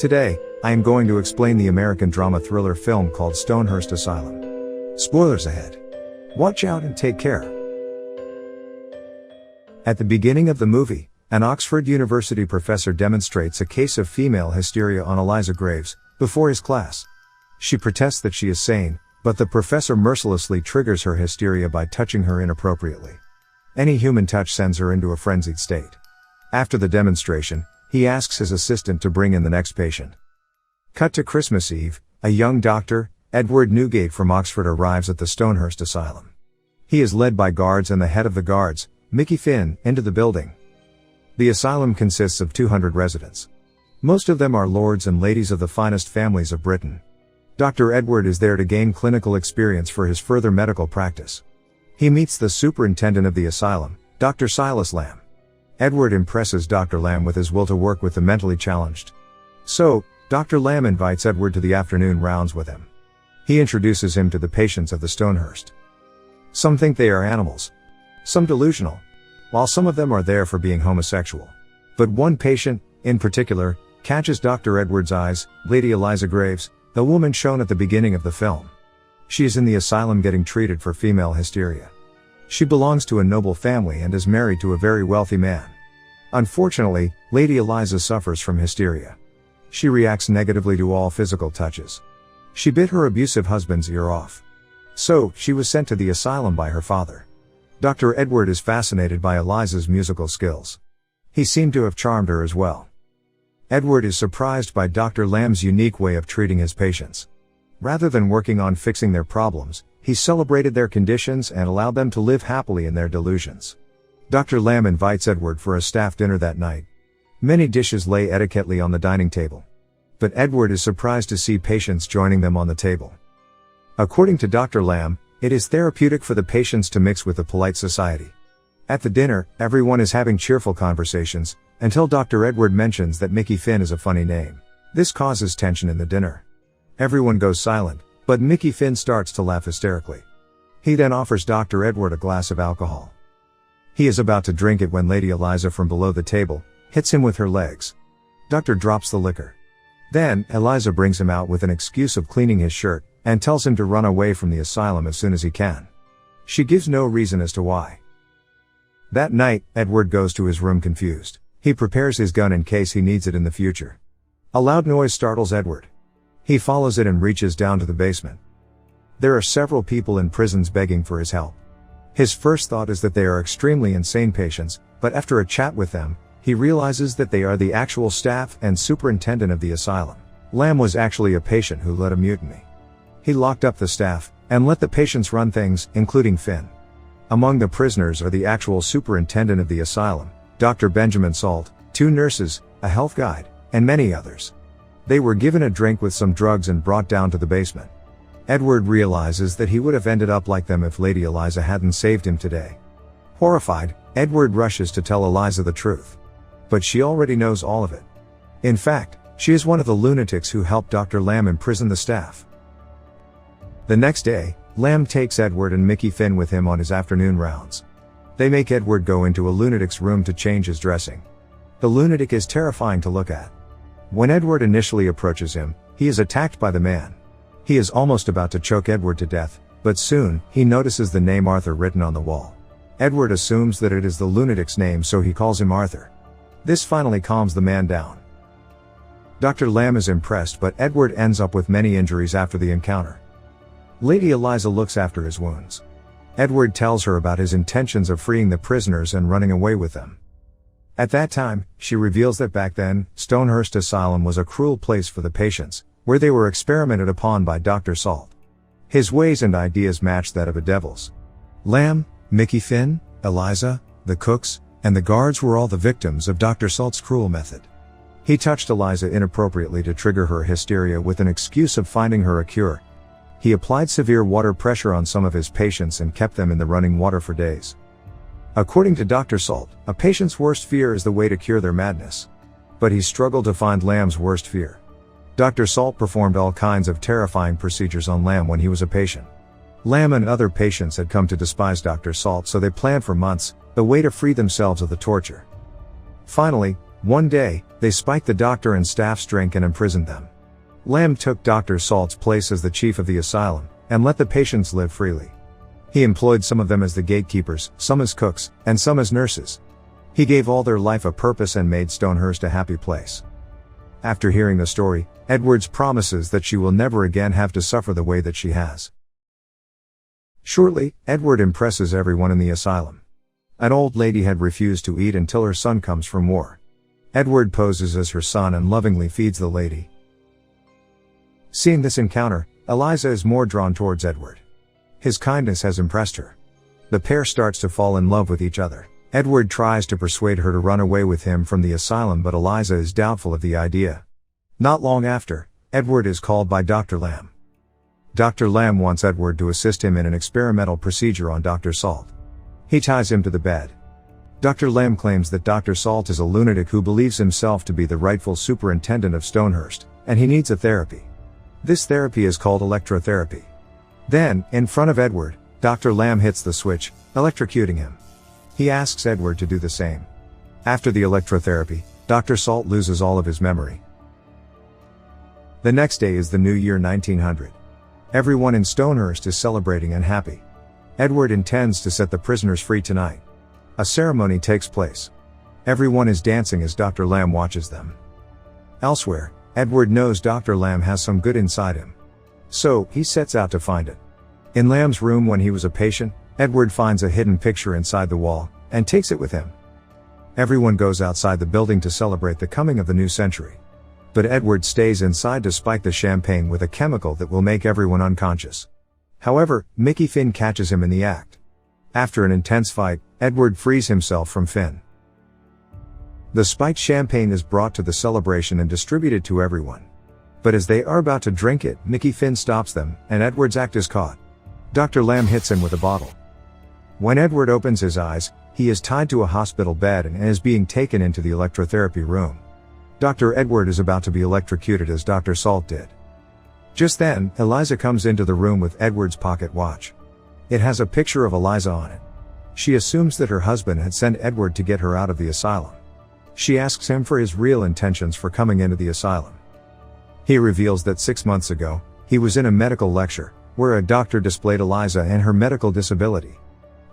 Today, I am going to explain the American drama thriller film called Stonehearst Asylum. Spoilers ahead. Watch out and take care. At the beginning of the movie, an Oxford University professor demonstrates a case of female hysteria on Eliza Graves, before his class. She protests that she is sane, but the professor mercilessly triggers her hysteria by touching her inappropriately. Any human touch sends her into a frenzied state. After the demonstration, he asks his assistant to bring in the next patient. Cut to Christmas Eve, a young doctor, Edward Newgate from Oxford, arrives at the Stonehearst Asylum. He is led by guards and the head of the guards, Mickey Finn, into the building. The asylum consists of 200 residents. Most of them are lords and ladies of the finest families of Britain. Dr. Edward is there to gain clinical experience for his further medical practice. He meets the superintendent of the asylum, Dr. Silas Lamb. Edward impresses Dr. Lamb with his will to work with the mentally challenged. So, Dr. Lamb invites Edward to the afternoon rounds with him. He introduces him to the patients of the Stonehearst. Some think they are animals. Some delusional. While some of them are there for being homosexual. But one patient, in particular, catches Dr. Edward's eyes, Lady Eliza Graves, the woman shown at the beginning of the film. She is in the asylum getting treated for female hysteria. She belongs to a noble family and is married to a very wealthy man. Unfortunately, Lady Eliza suffers from hysteria. She reacts negatively to all physical touches. She bit her abusive husband's ear off. So, she was sent to the asylum by her father. Dr. Edward is fascinated by Eliza's musical skills. He seemed to have charmed her as well. Edward is surprised by Dr. Lamb's unique way of treating his patients. Rather than working on fixing their problems, he celebrated their conditions and allowed them to live happily in their delusions. Dr. Lamb invites Edward for a staff dinner that night. Many dishes lay etiquettely on the dining table. But Edward is surprised to see patients joining them on the table. According to Dr. Lamb, it is therapeutic for the patients to mix with the polite society. At the dinner, everyone is having cheerful conversations, until Dr. Edward mentions that Mickey Finn is a funny name. This causes tension in the dinner. Everyone goes silent, but Mickey Finn starts to laugh hysterically. He then offers Dr. Edward a glass of alcohol. He is about to drink it when Lady Eliza from below the table hits him with her legs. Doctor drops the liquor. Then, Eliza brings him out with an excuse of cleaning his shirt, and tells him to run away from the asylum as soon as he can. She gives no reason as to why. That night, Edward goes to his room confused. He prepares his gun in case he needs it in the future. A loud noise startles Edward. He follows it and reaches down to the basement. There are several people in prisons begging for his help. His first thought is that they are extremely insane patients, but after a chat with them, he realizes that they are the actual staff and superintendent of the asylum. Lamb was actually a patient who led a mutiny. He locked up the staff, and let the patients run things, including Finn. Among the prisoners are the actual superintendent of the asylum, Dr. Benjamin Salt, 2 nurses, a health guide, and many others. They were given a drink with some drugs and brought down to the basement. Edward realizes that he would have ended up like them if Lady Eliza hadn't saved him today. Horrified, Edward rushes to tell Eliza the truth. But she already knows all of it. In fact, she is one of the lunatics who helped Dr. Lamb imprison the staff. The next day, Lamb takes Edward and Mickey Finn with him on his afternoon rounds. They make Edward go into a lunatic's room to change his dressing. The lunatic is terrifying to look at. When Edward initially approaches him, he is attacked by the man. He is almost about to choke Edward to death, but soon, he notices the name Arthur written on the wall. Edward assumes that it is the lunatic's name, so he calls him Arthur. This finally calms the man down. Dr. Lamb is impressed, but Edward ends up with many injuries after the encounter. Lady Eliza looks after his wounds. Edward tells her about his intentions of freeing the prisoners and running away with them. At that time, she reveals that back then, Stonehearst Asylum was a cruel place for the patients, where they were experimented upon by Dr. Salt. His ways and ideas matched that of a devil's. Lamb, Mickey Finn, Eliza, the cooks, and the guards were all the victims of Dr. Salt's cruel method. He touched Eliza inappropriately to trigger her hysteria with an excuse of finding her a cure. He applied severe water pressure on some of his patients and kept them in the running water for days. According to Dr. Salt, a patient's worst fear is the way to cure their madness. But he struggled to find Lamb's worst fear. Dr. Salt performed all kinds of terrifying procedures on Lamb when he was a patient. Lamb and other patients had come to despise Dr. Salt, so they planned for months a way to free themselves of the torture. Finally, One day, they spiked the doctor and staff's drink and imprisoned them. Lamb took Dr. Salt's place as the chief of the asylum, and let the patients live freely. He employed some of them as the gatekeepers, some as cooks, and some as nurses. He gave all their life a purpose and made Stonehearst a happy place. After hearing the story, Edwards promises that she will never again have to suffer the way that she has. Shortly, Edward impresses everyone in the asylum. An old lady had refused to eat until her son comes from war. Edward poses as her son and lovingly feeds the lady. Seeing this encounter, Eliza is more drawn towards Edward. His kindness has impressed her. The pair starts to fall in love with each other. Edward tries to persuade her to run away with him from the asylum, but Eliza is doubtful of the idea. Not long after, Edward is called by Dr. Lamb. Dr. Lamb wants Edward to assist him in an experimental procedure on Dr. Salt. He ties him to the bed. Dr. Lamb claims that Dr. Salt is a lunatic who believes himself to be the rightful superintendent of Stonehearst, and he needs a therapy. This therapy is called electrotherapy. Then, in front of Edward, Dr. Lamb hits the switch, electrocuting him. He asks Edward to do the same. After the electrotherapy, Dr. Salt loses all of his memory. The next day is the new year 1900. Everyone in Stonehearst is celebrating and happy. Edward intends to set the prisoners free tonight. A ceremony takes place. Everyone is dancing as Dr. Lamb watches them. Elsewhere, Edward knows Dr. Lamb has some good inside him. So, he sets out to find it. In Lamb's room when he was a patient, Edward finds a hidden picture inside the wall, and takes it with him. Everyone goes outside the building to celebrate the coming of the new century. But Edward stays inside to spike the champagne with a chemical that will make everyone unconscious. However, Mickey Finn catches him in the act. After an intense fight, Edward frees himself from Finn. The spiked champagne is brought to the celebration and distributed to everyone. But as they are about to drink it, Mickey Finn stops them, and Edward's act is caught. Dr. Lamb hits him with a bottle. When Edward opens his eyes, he is tied to a hospital bed and is being taken into the electrotherapy room. Dr. Edward is about to be electrocuted as Dr. Salt did. Just then, Eliza comes into the room with Edward's pocket watch. It has a picture of Eliza on it. She assumes that her husband had sent Edward to get her out of the asylum. She asks him for his real intentions for coming into the asylum. He reveals that 6 months ago, he was in a medical lecture, where a doctor displayed Eliza and her medical disability.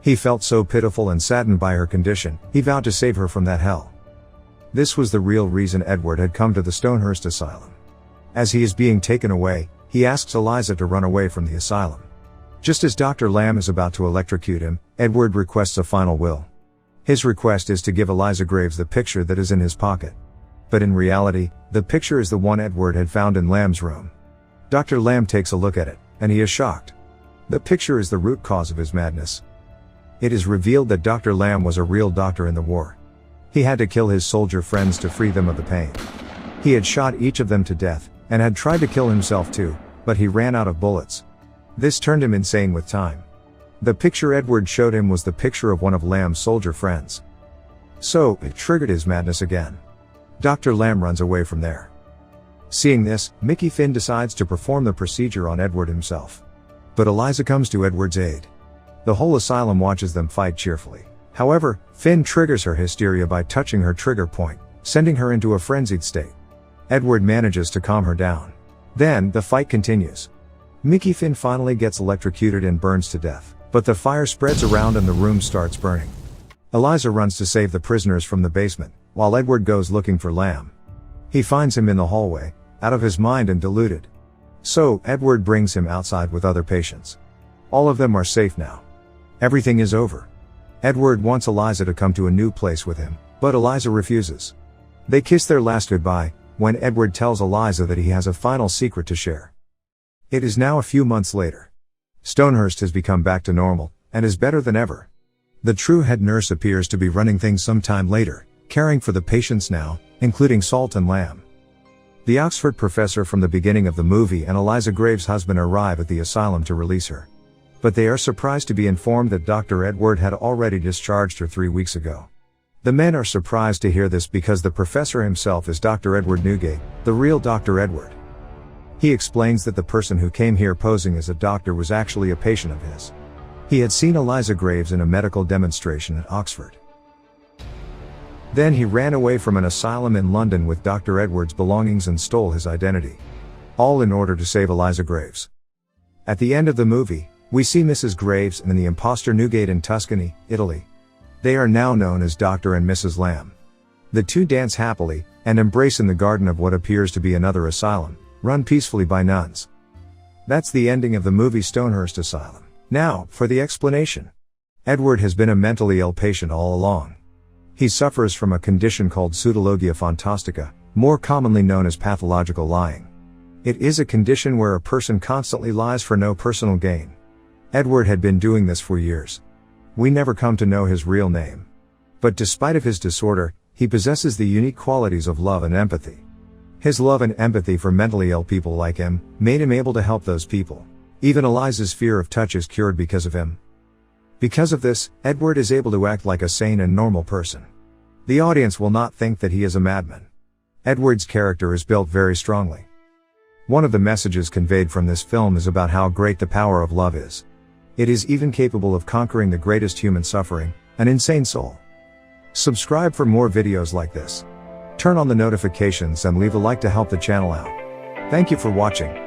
He felt so pitiful and saddened by her condition, he vowed to save her from that hell. This was the real reason Edward had come to the Stonehearst Asylum. As he is being taken away, he asks Eliza to run away from the asylum. Just as Dr. Lamb is about to electrocute him, Edward requests a final will. His request is to give Eliza Graves the picture that is in his pocket. But in reality, the picture is the one Edward had found in Lamb's room. Dr. Lamb takes a look at it, and he is shocked. The picture is the root cause of his madness. It is revealed that Dr. Lamb was a real doctor in the war. He had to kill his soldier friends to free them of the pain. He had shot each of them to death, and had tried to kill himself too, but he ran out of bullets. This turned him insane with time. The picture Edward showed him was the picture of one of Lamb's soldier friends. So, it triggered his madness again. Dr. Lamb runs away from there. Seeing this, Mickey Finn decides to perform the procedure on Edward himself. But Eliza comes to Edward's aid. The whole asylum watches them fight cheerfully. However, Finn triggers her hysteria by touching her trigger point, sending her into a frenzied state. Edward manages to calm her down. Then, the fight continues. Mickey Finn finally gets electrocuted and burns to death, but the fire spreads around and the room starts burning. Eliza runs to save the prisoners from the basement, while Edward goes looking for Lamb. He finds him in the hallway, out of his mind and deluded. So, Edward brings him outside with other patients. All of them are safe now. Everything is over. Edward wants Eliza to come to a new place with him, but Eliza refuses. They kiss their last goodbye, when Edward tells Eliza that he has a final secret to share. It is now a few months later. Stonehearst has become back to normal, and is better than ever. The true head nurse appears to be running things some time later, caring for the patients now, including Salt and Lamb. The Oxford professor from the beginning of the movie and Eliza Graves' husband arrive at the asylum to release her. But they are surprised to be informed that Dr. Edward had already discharged her 3 weeks ago. The men are surprised to hear this because the professor himself is Dr. Edward Newgate, the real Dr. Edward. He explains that the person who came here posing as a doctor was actually a patient of his. He had seen Eliza Graves in a medical demonstration at Oxford. Then he ran away from an asylum in London with Dr. Edward's belongings and stole his identity. All in order to save Eliza Graves. At the end of the movie, we see Mrs. Graves and the imposter Newgate in Tuscany, Italy. They are now known as Dr. and Mrs. Lamb. The two dance happily, and embrace in the garden of what appears to be another asylum, run peacefully by nuns. That's the ending of the movie Stonehearst Asylum. Now, for the explanation. Edward has been a mentally ill patient all along. He suffers from a condition called pseudologia fantastica, more commonly known as pathological lying. It is a condition where a person constantly lies for no personal gain. Edward had been doing this for years. We never come to know his real name. But despite of his disorder, he possesses the unique qualities of love and empathy. His love and empathy for mentally ill people like him, made him able to help those people. Even Eliza's fear of touch is cured because of him. Because of this, Edward is able to act like a sane and normal person. The audience will not think that he is a madman. Edward's character is built very strongly. One of the messages conveyed from this film is about how great the power of love is. It is even capable of conquering the greatest human suffering, an insane soul. Subscribe for more videos like this. Turn on the notifications and leave a like to help the channel out. Thank you for watching.